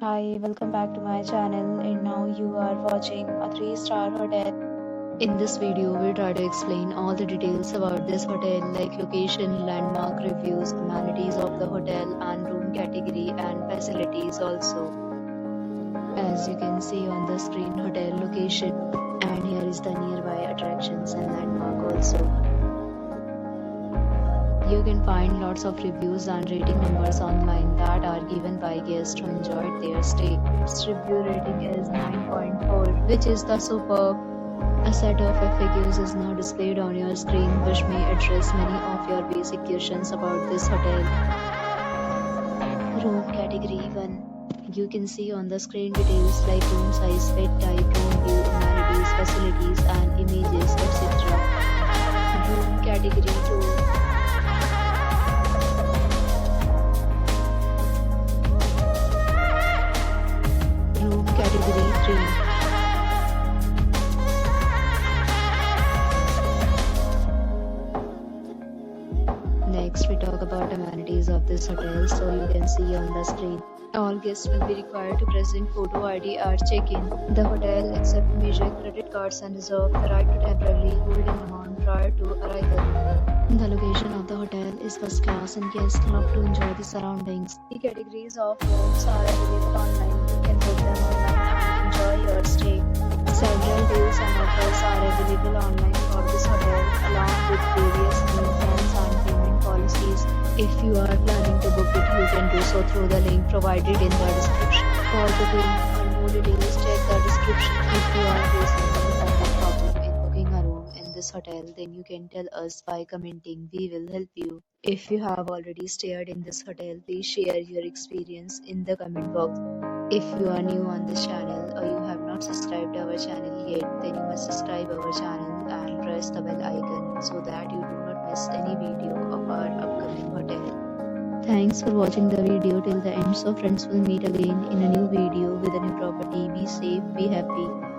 Hi, welcome back to my channel, and now you are watching a 3-star hotel. In this video, we'll try to explain all the details about this hotel like location, landmark reviews, amenities of the hotel, and room category and facilities also. As you can see on the screen, hotel location, and here is the nearby attractions and landmark also. You can find lots of reviews and rating numbers online that are given by guests who enjoyed their stay. Its review rating is 9.4, which is the superb. A set of FAQs is now displayed on your screen, which may address many of your basic questions about this hotel. Room category 1. You can see on the screen details like room size, bed type, room view, amenities, facilities, and images, etc. Room category 2. Room category 3. Next, we talk about amenities of this hotel. So you can see on the screen, all guests will be required to present photo ID at check-in. The hotel accepts major credit cards and reserves the right to temporarily hold an amount prior to arrival. The location of the hotel is first class and guests love to enjoy the surroundings. The categories of rooms are available online. You can book them online and enjoy your stay. Several deals and offers are available online for this hotel, along with various meal plans and payment policies. If you are planning to book it, you can do so through the link provided in the description. For booking or more details, check the description. If you are facing any kind of problem in booking a room in this hotel, then you can tell us by commenting. We will help you. If you have already stayed in this hotel, please share your experience in the comment box. If you are new on this channel or you have not subscribed our channel yet, then you must subscribe our channel and press the bell icon so that you do not miss any video of our upcoming hotel. Thanks for watching the video till the end. So friends, will meet again in a new video with a new property. Be safe, be happy.